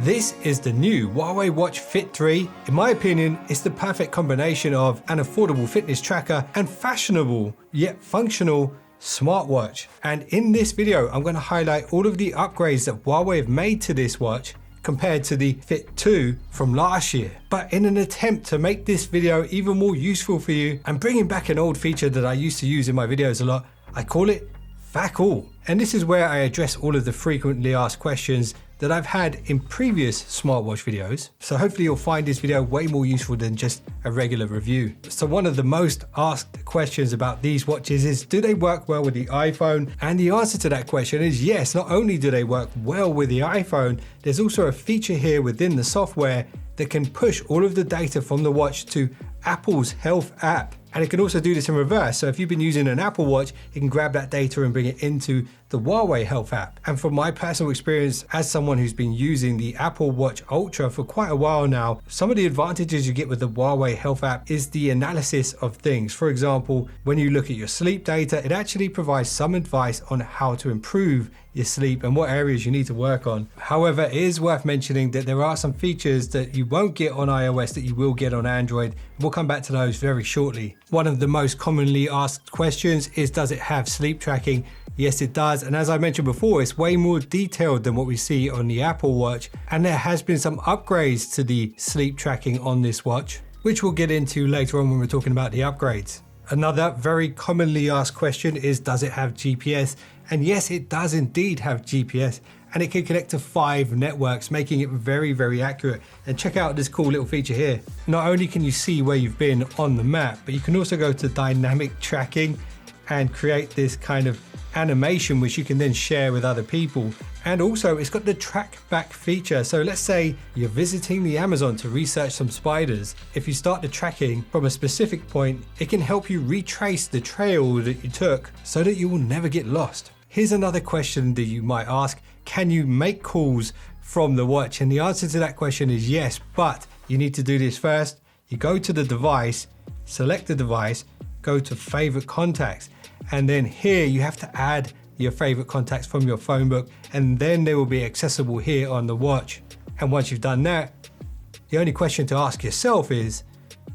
This is the new Huawei Watch Fit 3. In my opinion, it's the perfect combination of an affordable fitness tracker and fashionable yet functional smartwatch. And in this video, I'm going to highlight all of the upgrades that Huawei have made to this watch compared to the Fit 2 from last year. But in an attempt to make this video even more useful for you and bringing back an old feature that I used to use in my videos a lot, I call it FAQ All. And this is where I address all of the frequently asked questions that I've had in previous smartwatch videos. So hopefully you'll find this video way more useful than just a regular review. So one of the most asked questions about these watches is, do they work well with the iPhone? And the answer to that question is yes. Not only do they work well with the iPhone, there's also a feature here within the software that can push all of the data from the watch to Apple's Health app. And it can also do this in reverse. So if you've been using an Apple Watch, you can grab that data and bring it into the Huawei Health app. And from my personal experience as someone who's been using the Apple Watch Ultra for quite a while now, some of the advantages you get with the Huawei Health app is the analysis of things. For example, when you look at your sleep data, it actually provides some advice on how to improve your sleep and what areas you need to work on. However, it is worth mentioning that there are some features that you won't get on iOS that you will get on Android. We'll come back to those very shortly. One of the most commonly asked questions is, does it have sleep tracking? Yes, it does. And as I mentioned before, it's way more detailed than what we see on the Apple Watch. And there has been some upgrades to the sleep tracking on this watch, which we'll get into later on when we're talking about the upgrades. Another very commonly asked question is, does it have GPS? And yes, it does indeed have GPS, and it can connect to 5 networks, making it very, very accurate. And check out this cool little feature here. Not only can you see where you've been on the map, but you can also go to dynamic tracking and create this kind of animation, which you can then share with other people. And also it's got the track back feature. So let's say you're visiting the Amazon to research some spiders. If you start the tracking from a specific point, it can help you retrace the trail that you took so that you will never get lost. Here's another question that you might ask. Can you make calls from the watch? And the answer to that question is yes, but you need to do this first. You go to the device, select the device, go to favorite contacts, and then here you have to add your favorite contacts from your phone book, and then they will be accessible here on the watch. And once you've done that, the only question to ask yourself is,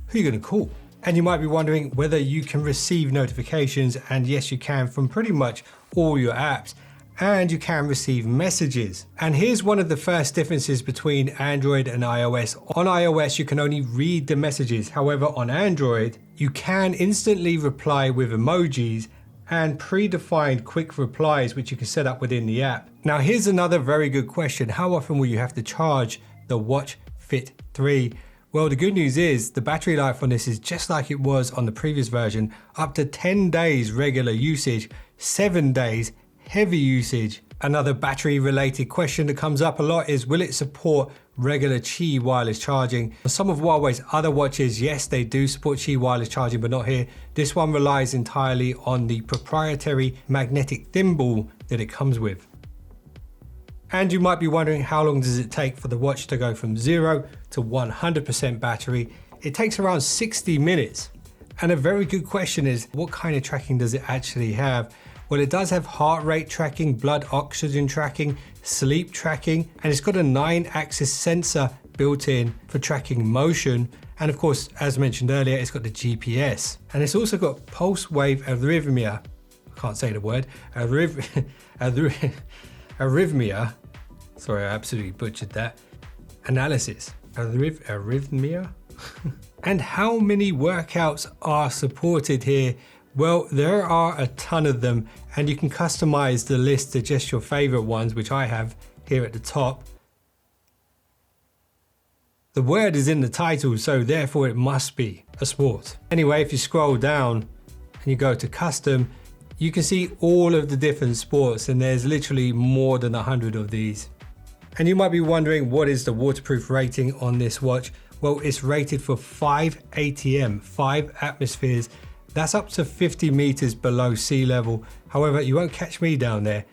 who are you going to call? And you might be wondering whether you can receive notifications, and yes, you can, from pretty much all your apps, and you can receive messages. And here's one of the first differences between Android and iOS. On iOS, you can only read the messages. However, on Android, you can instantly reply with emojis and predefined quick replies, which you can set up within the app. Now, here's another very good question. How often will you have to charge the Watch Fit 3? Well, the good news is the battery life on this is just like it was on the previous version, up to 10 days regular usage, 7 days heavy usage. Another battery related question that comes up a lot is, will it support regular Qi wireless charging? Some of Huawei's other watches, yes, they do support Qi wireless charging, but not here. This one relies entirely on the proprietary magnetic thimble that it comes with. And you might be wondering, how long does it take for the watch to go from 0 to 100% battery? It takes around 60 minutes. And a very good question is, what kind of tracking does it actually have? Well, it does have heart rate tracking, blood oxygen tracking, sleep tracking, and it's got a 9-axis sensor built in for tracking motion. And of course, as mentioned earlier, it's got the GPS. And it's also got pulse wave arrhythmia. I can't say the word. Arrhythmia. Sorry, I absolutely butchered that. Analysis. Arrhythmia. And how many workouts are supported here? Well, there are a ton of them, and you can customize the list to just your favorite ones, which I have here at the top. The word is in the title, so therefore it must be a sport. Anyway, if you scroll down and you go to custom, you can see all of the different sports, and there's literally more than 100 of these. And you might be wondering, what is the waterproof rating on this watch? Well, it's rated for 5 ATM, 5 atmospheres. That's up to 50 meters below sea level. However, you won't catch me down there.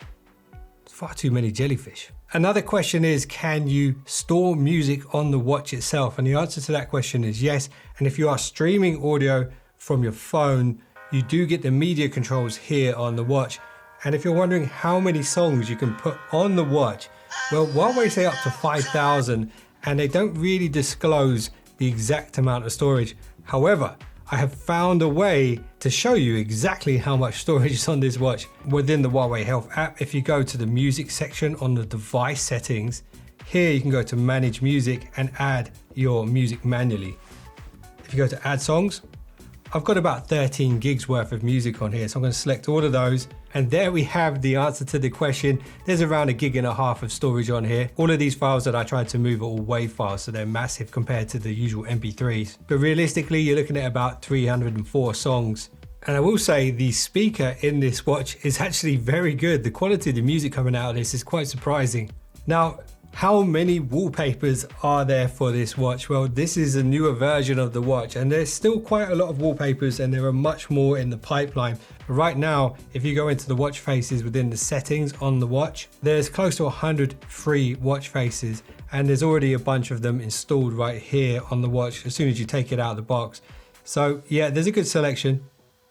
It's far too many jellyfish. Another question is, can you store music on the watch itself? And the answer to that question is yes. And if you are streaming audio from your phone, you do get the media controls here on the watch. And if you're wondering how many songs you can put on the watch, Well, Huawei say up to 5,000 and they don't really disclose the exact amount of storage. However, I have found a way to show you exactly how much storage is on this watch within the Huawei Health app. If you go to the music section on the device settings, here you can go to manage music and add your music manually. If you go to add songs, I've got about 13 gigs worth of music on here. So I'm going to select all of those. And there we have the answer to the question. There's around 1.5 gigs of storage on here. All of these files that I tried to move are all WAV files, so they're massive compared to the usual MP3s. But realistically, you're looking at about 304 songs. And I will say the speaker in this watch is actually very good. The quality of the music coming out of this is quite surprising. Now, how many wallpapers are there for this watch? Well, this is a newer version of the watch and there's still quite a lot of wallpapers and there are much more in the pipeline. But right now, if you go into the watch faces within the settings on the watch, there's close to 100 free watch faces and there's already a bunch of them installed right here on the watch as soon as you take it out of the box. So yeah, there's a good selection.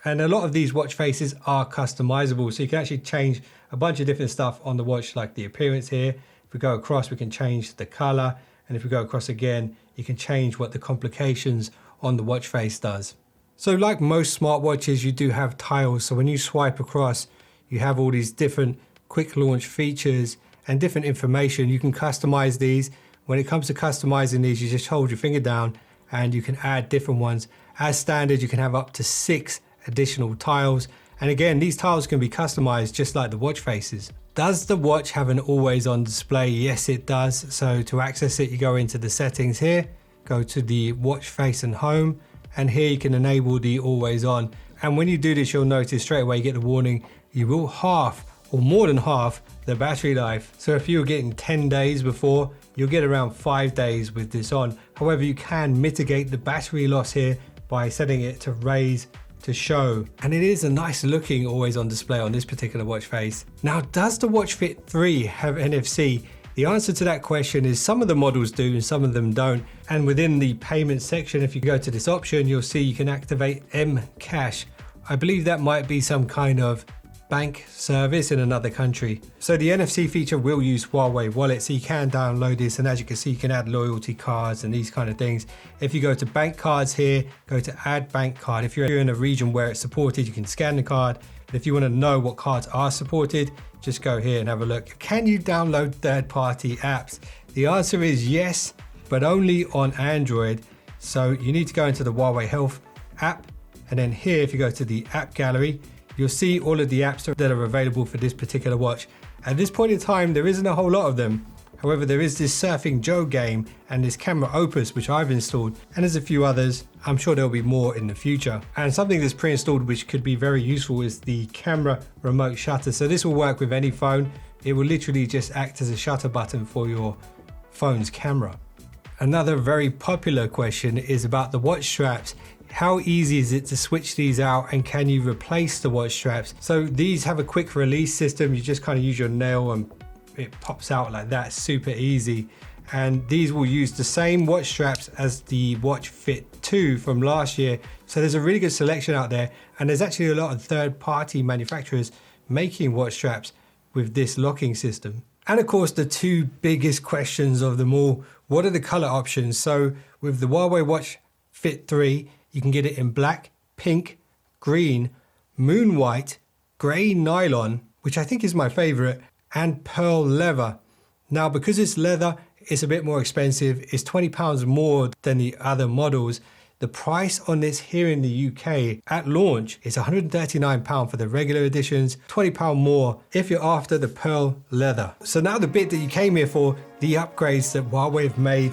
And a lot of these watch faces are customizable. So you can actually change a bunch of different stuff on the watch, like the appearance here. If we go across, we can change the color. And if we go across again, you can change what the complications on the watch face does. So like most smartwatches, you do have tiles. So when you swipe across, you have all these different quick launch features and different information. You can customize these. When it comes to customizing these, you just hold your finger down and you can add different ones. As standard, you can have up to 6 additional tiles. And again, these tiles can be customized just like the watch faces. Does the watch have an always on display? Yes, it does. So to access it, you go into the settings here, go to the watch face and home, and here you can enable the always on. And when you do this, you'll notice straight away you get the warning, you will half or more than half the battery life. So if you were getting 10 days before, you'll get around 5 days with this on. However, you can mitigate the battery loss here by setting it to raise to show, and it is a nice looking always on display on this particular watch face. Now, does the Watch Fit 3 have NFC? The answer to that question is some of the models do and some of them don't. And within the payment section, if you go to this option, you'll see you can activate M-Cash. I believe that might be some kind of bank service in another country. So the NFC feature will use Huawei Wallet, so you can download this, and as you can see, you can add loyalty cards and these kind of things. If you go to bank cards here, go to add bank card. If you're in a region where it's supported, you can scan the card. But if you want to know what cards are supported, just go here and have a look. Can you download third-party apps? The answer is yes, but only on Android. So you need to go into the Huawei Health app, and then here, if you go to the app gallery, you'll see all of the apps that are available for this particular watch. At this point in time, there isn't a whole lot of them. However, there is this Surfing Joe game and this Camera Opus, which I've installed, and there's a few others. I'm sure there'll be more in the future. And something that's pre-installed which could be very useful is the camera remote shutter. So this will work with any phone. It will literally just act as a shutter button for your phone's camera. Another very popular question is about the watch straps. How easy is it to switch these out, and can you replace the watch straps? So these have a quick release system. You just kind of use your nail and it pops out like that, super easy. And these will use the same watch straps as the Watch Fit 2 from last year. So there's a really good selection out there, and there's actually a lot of third-party manufacturers making watch straps with this locking system. And of course, the two biggest questions of them all, what are the color options? So with the Huawei Watch Fit 3, you can get it in black, pink, green, moon white, grey nylon, which I think is my favorite, and pearl leather. Now, because it's leather, it's a bit more expensive. It's £20 more than the other models. The price on this here in the UK at launch is £139 for the regular editions, £20 more if you're after the pearl leather. So now the bit that you came here for, the upgrades that Huawei have made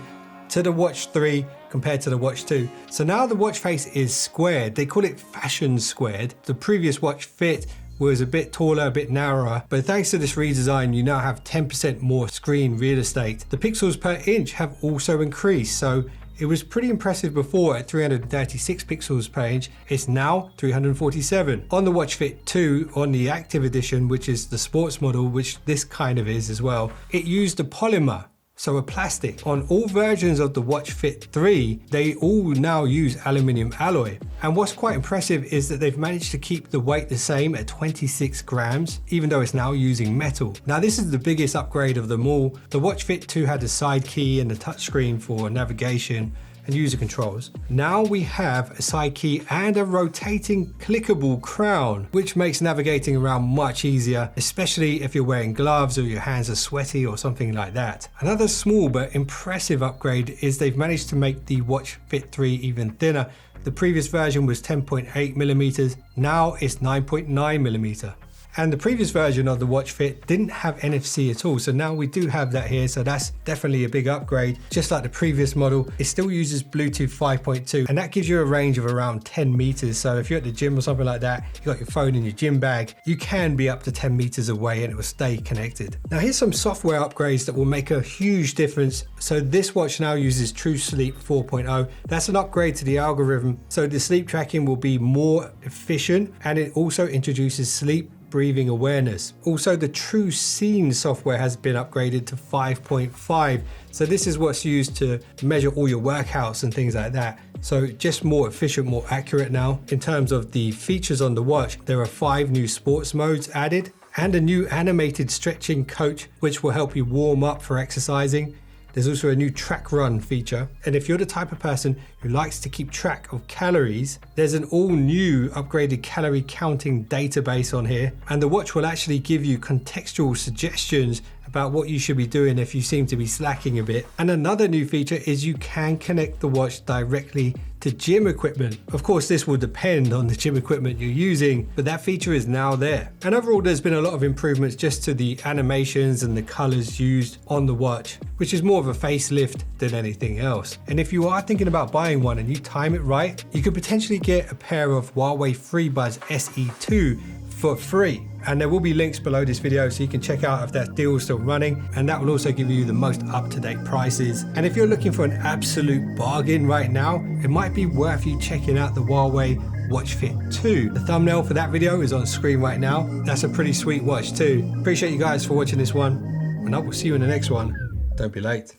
to the Watch 3 compared to the Watch 2. So now the watch face is squared. They call it fashion squared. The previous Watch Fit was a bit taller, a bit narrower, but thanks to this redesign, you now have 10% more screen real estate. The pixels per inch have also increased. So it was pretty impressive before at 336 pixels per inch. It's now 347. On the Watch Fit 2, on the Active Edition, which is the sports model, which this kind of is as well, it used a polymer so a plastic. On all versions of the Watch Fit 3, they all now use aluminium alloy. And what's quite impressive is that they've managed to keep the weight the same at 26 grams, even though it's now using metal. Now this is the biggest upgrade of them all. The Watch Fit 2 had a side key and a touchscreen for navigation and user controls. Now we have a side key and a rotating clickable crown, which makes navigating around much easier, especially if you're wearing gloves or your hands are sweaty or something like that. Another small but impressive upgrade is they've managed to make the Watch Fit 3 even thinner. The previous version was 10.8 millimeters, now it's 9.9 millimeter. And the previous version of the Watch Fit didn't have NFC at all, so now we do have that here, so that's definitely a big upgrade. Just like the previous model, it still uses Bluetooth 5.2, and that gives you a range of around 10 meters. So if you're at the gym or something like that, you got your phone in your gym bag, you can be up to 10 meters away and it will stay connected. Now here's some software upgrades that will make a huge difference. So this watch now uses True Sleep 4.0. That's an upgrade to the algorithm, so the sleep tracking will be more efficient, and it also introduces sleep breathing awareness. Also, the True Scene software has been upgraded to 5.5. So this is what's used to measure all your workouts and things like that. So just more efficient, more accurate now. In terms of the features on the watch, there are 5 new sports modes added and a new animated stretching coach, which will help you warm up for exercising. There's also a new track run feature. And if you're the type of person who likes to keep track of calories, there's an all new upgraded calorie counting database on here. And the watch will actually give you contextual suggestions about what you should be doing if you seem to be slacking a bit. And another new feature is you can connect the watch directly to gym equipment. Of course, this will depend on the gym equipment you're using, but that feature is now there. And overall, there's been a lot of improvements just to the animations and the colors used on the watch, which is more of a facelift than anything else. And if you are thinking about buying one and you time it right, you could potentially get a pair of Huawei FreeBuds SE2 for free. And there will be links below this video so you can check out if that deal is still running, and that will also give you the most up-to-date prices. And if you're looking for an absolute bargain right now, it might be worth you checking out the Huawei Watch Fit 2. The thumbnail for that video is on screen right now. That's a pretty sweet watch too. Appreciate you guys for watching this one, and I will see you in the next one. Don't be late.